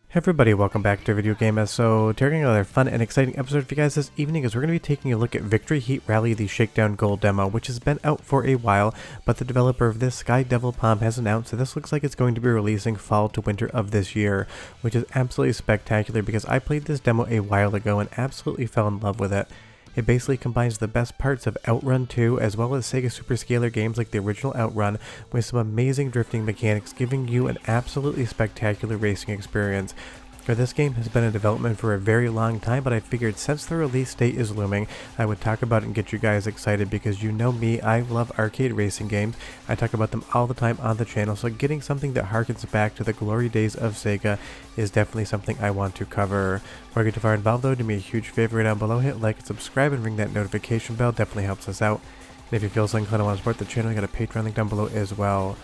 Hey everybody, welcome back to Video Game. So, taking another fun and exciting episode for you guys this evening is we're going to be taking a look at Victory Heat Rally, the Shakedown Gold demo, which has been out for a while, but the developer of this, Skydevilpalm, has announced that this looks like it's going to be releasing fall to winter of this year, which is absolutely spectacular because I played this demo a while ago and absolutely fell in love with it. It basically combines the best parts of OutRun 2 as well as Sega Super scalar games like the original OutRun with some amazing drifting mechanics, giving you an absolutely spectacular racing experience. For this game has been in development for a very long time, but I figured since the release date is looming, I would talk about it and get you guys excited because you know me, I love arcade racing games. I talk about them all the time on the channel, so getting something that harkens back to the glory days of Sega is definitely something I want to cover. Before I get too far involved though, do me a huge favor down below, hit like and subscribe and ring that notification bell, definitely helps us out. And if you feel so inclined to want to support the channel, you got a Patreon link down below as well.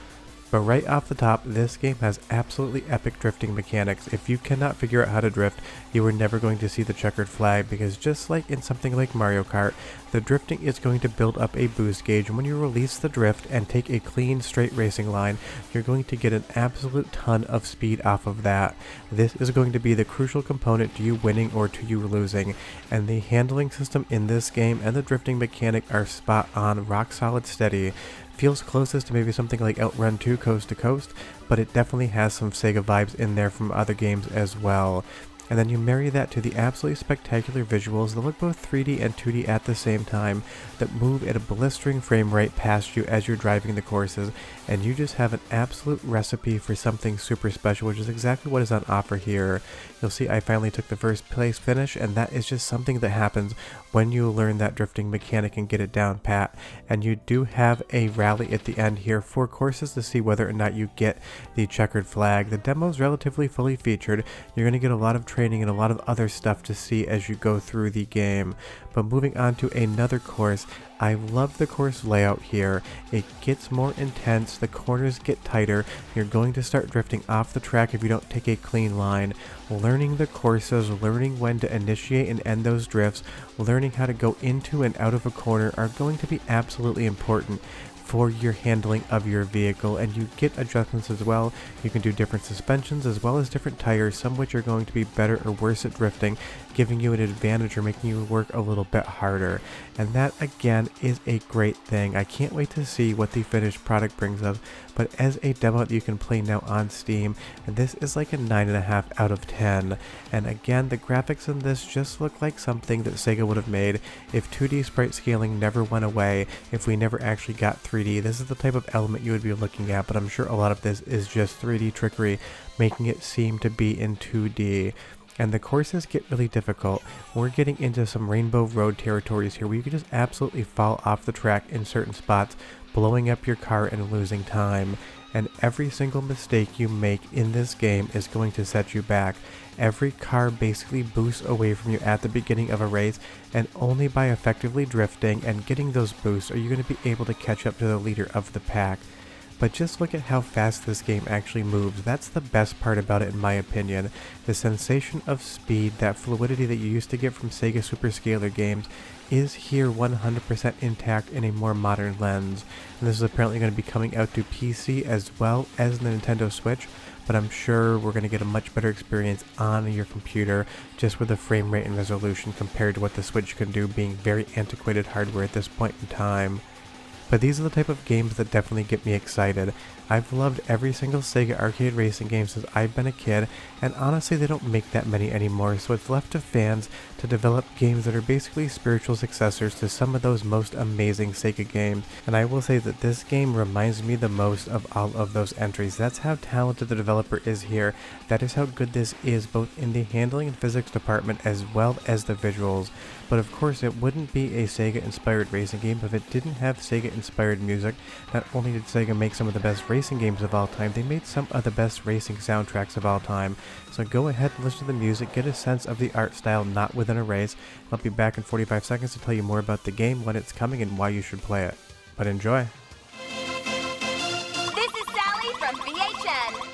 But right off the top, this game has absolutely epic drifting mechanics. If you cannot figure out how to drift, you are never going to see the checkered flag because just like in something like Mario Kart, the drifting is going to build up a boost gauge. When you release the drift and take a clean, straight racing line, you're going to get an absolute ton of speed off of that. This is going to be the crucial component to you winning or to you losing. And the handling system in this game and the drifting mechanic are spot on, rock solid steady. Feels closest to maybe something like OutRun 2 Coast to Coast, but it definitely has some Sega vibes in there from other games as well. And then you marry that to the absolutely spectacular visuals that look both 3D and 2D at the same time, that move at a blistering frame rate past you as you're driving the courses, and you just have an absolute recipe for something super special, which is exactly what is on offer here. You'll see I finally took the first place finish, and that is just something that happens when you learn that drifting mechanic and get it down pat. And you do have a rally at the end here for courses to see whether or not you get the checkered flag. The demo is relatively fully featured. You're going to get a lot of training and a lot of other stuff to see as you go through the game. But moving on to another course, I love the course layout here. It gets more intense, the corners get tighter, you're going to start drifting off the track if you don't take a clean line. Learning the courses, learning when to initiate and end those drifts, learning how to go into and out of a corner are going to be absolutely important for your handling of your vehicle, and you get adjustments as well. You can do different suspensions as well as different tires, some which are going to be better or worse at drifting, giving you an advantage or making you work a little bit harder. And that again is a great thing. I can't wait to see what the finished product brings us, but as a demo that you can play now on Steam, and this is like a 9.5 out of 10. And again, the graphics in this just look like something that Sega would have made if 2D sprite scaling never went away, if we never actually got 3D. This is the type of element you would be looking at, but I'm sure a lot of this is just 3D trickery, making it seem to be in 2D. And the courses get really difficult. We're getting into some Rainbow Road territories here where you can just absolutely fall off the track in certain spots, blowing up your car and losing time. And every single mistake you make in this game is going to set you back. Every car basically boosts away from you at the beginning of a race, and only by effectively drifting and getting those boosts are you going to be able to catch up to the leader of the pack. But just look at how fast this game actually moves. That's the best part about it in my opinion. The sensation of speed, that fluidity that you used to get from Sega Super scalar games, is here 100% intact in a more modern lens. And this is apparently going to be coming out to PC as well as the Nintendo Switch, but I'm sure we're going to get a much better experience on your computer just with the frame rate and resolution compared to what the Switch can do, being very antiquated hardware at this point in time. But these are the type of games that definitely get me excited. I've loved every single Sega arcade racing game since I've been a kid, and honestly they don't make that many anymore, so it's left to fans to develop games that are basically spiritual successors to some of those most amazing Sega games. And I will say that this game reminds me the most of all of those entries. That's how talented the developer is here. That is how good this is, both in the handling and physics department as well as the visuals. But of course it wouldn't be a Sega inspired racing game if it didn't have Sega inspired music. Not only did Sega make some of the best racing games of all time, they made some of the best racing soundtracks of all time. So go ahead and listen to the music, get a sense of the art style not within a race. I'll be back in 45 seconds to tell you more about the game, when it's coming, and why you should play it. But enjoy! This is Sally from VHN.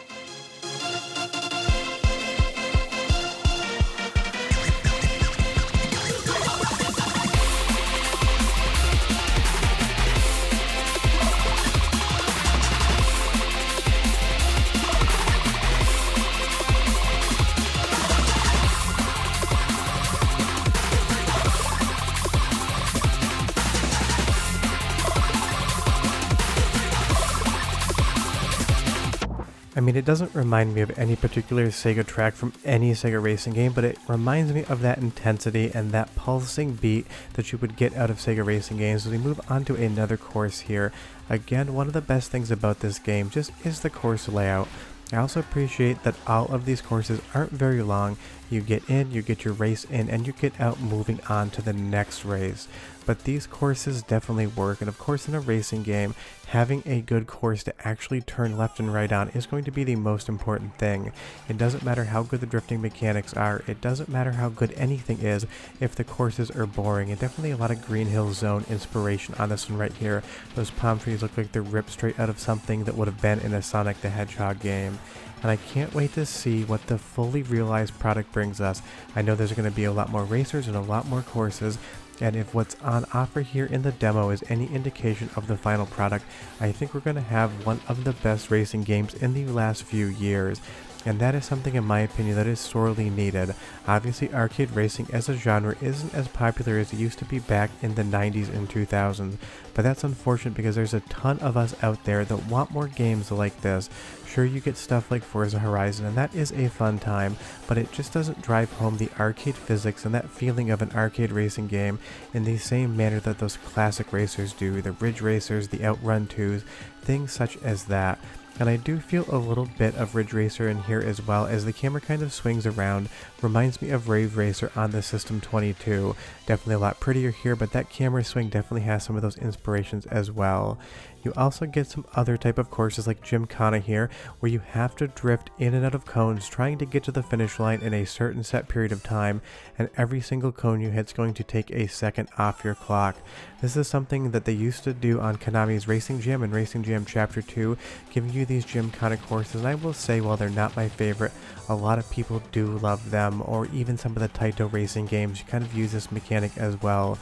I mean, it doesn't remind me of any particular Sega track from any Sega racing game, but it reminds me of that intensity and that pulsing beat that you would get out of Sega racing games. As we move on to another course here, again, one of the best things about this game just is the course layout. I also appreciate that all of these courses aren't very long. You get in, you get your race in, and you get out moving on to the next race. But these courses definitely work, and of course in a racing game, having a good course to actually turn left and right on is going to be the most important thing. It doesn't matter how good the drifting mechanics are, it doesn't matter how good anything is if the courses are boring, and definitely a lot of Green Hill Zone inspiration on this one right here. Those palm trees look like they're ripped straight out of something that would have been in a Sonic the Hedgehog game. And I can't wait to see what the fully realized product brings us. I know there's going to be a lot more racers and a lot more courses, and if what's on offer here in the demo is any indication of the final product, I think we're going to have one of the best racing games in the last few years. And that is something, in my opinion, that is sorely needed. Obviously, arcade racing as a genre isn't as popular as it used to be back in the 90s and 2000s, but that's unfortunate because there's a ton of us out there that want more games like this. Sure, you get stuff like Forza Horizon, and that is a fun time, but it just doesn't drive home the arcade physics and that feeling of an arcade racing game in the same manner that those classic racers do, the Ridge Racers, the OutRun 2s, things such as that. And I do feel a little bit of Ridge Racer in here as well, as the camera kind of swings around. Reminds me of Rave Racer on the System 22. Definitely a lot prettier here, but that camera swing definitely has some of those inspirations as well. You also get some other type of courses like Gymkhana here, where you have to drift in and out of cones trying to get to the finish line in a certain set period of time, and every single cone you hit is going to take a second off your clock. This is something that they used to do on Konami's Racing Jam and Racing Jam Chapter 2, giving you these Gymkhana courses, and I will say, while they're not my favorite, a lot of people do love them, or even some of the Taito racing games, you kind of use this mechanic as well.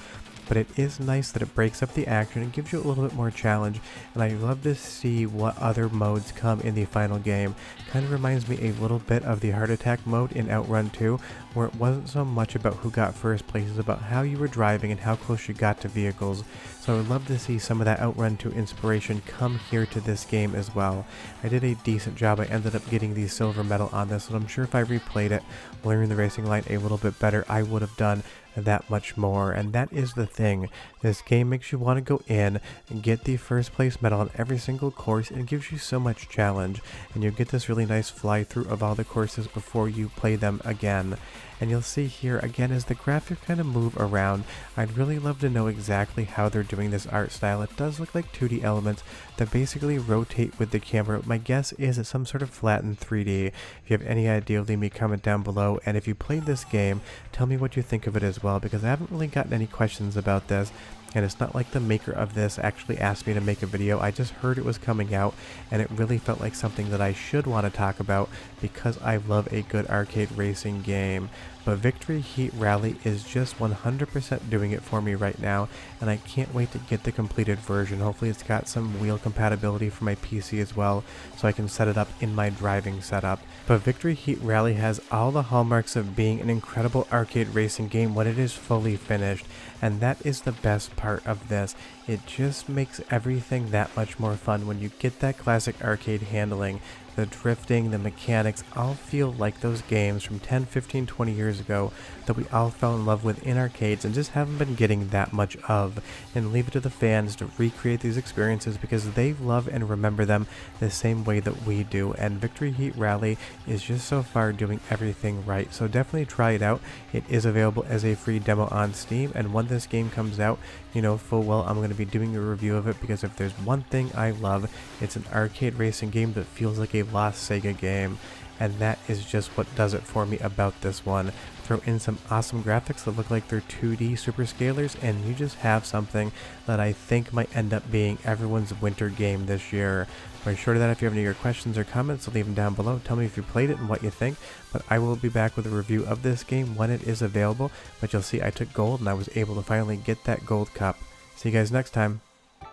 But it is nice that it breaks up the action and gives you a little bit more challenge, and I love to see what other modes come in the final game. Kind of reminds me a little bit of the Heart Attack mode in OutRun 2, where it wasn't so much about who got first place, it's about how you were driving and how close you got to vehicles. So I would love to see some of that OutRun 2 inspiration come here to this game as well. I did a decent job. I ended up getting the silver medal on this, and I'm sure if I replayed it, learning the racing line a little bit better, I would have done that much more. And that is the thing. This game makes you want to go in and get the first place medal on every single course, and gives you so much challenge, and you get this really nice fly through of all the courses before you play them again. And you'll see here again as the graphics kind of move around, I'd really love to know exactly how they're doing this art style. It does look like 2D elements that basically rotate with the camera. My guess is it's some sort of flattened 3D. If you have any idea, leave me a comment down below, and if you played this game, tell me what you think of it as well, because I haven't really gotten any questions about this. And it's not like the maker of this actually asked me to make a video. I just heard it was coming out, and it really felt like something that I should want to talk about because I love a good arcade racing game. But Victory Heat Rally is just 100% doing it for me right now, and I can't wait to get the completed version. Hopefully it's got some wheel compatibility for my PC as well, so I can set it up in my driving setup. But Victory Heat Rally has all the hallmarks of being an incredible arcade racing game when it is fully finished, and that is the best part of this. It just makes everything that much more fun when you get that classic arcade handling. The drifting, the mechanics all feel like those games from 10, 15, 20 years ago that we all fell in love with in arcades and just haven't been getting that much of. And leave it to the fans to recreate these experiences because they love and remember them the same way that we do. And Victory Heat Rally is just so far doing everything right. So definitely try it out. It is available as a free demo on Steam, and when this game comes out, you know full well I'm going to be doing a review of it, because if there's one thing I love, it's an arcade racing game that feels like a lost Sega game, and that is just what does it for me about this one. Throw in some awesome graphics that look like they're 2D super scalers, and you just have something that I think might end up being everyone's winter game this year. Be sure to that if you have any of your questions or comments, so leave them down below. Tell me if you played it and what you think, but I will be back with a review of this game when it is available. But you'll see I took gold, and I was able to finally get that gold cup. See you guys next time.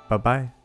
Bye bye.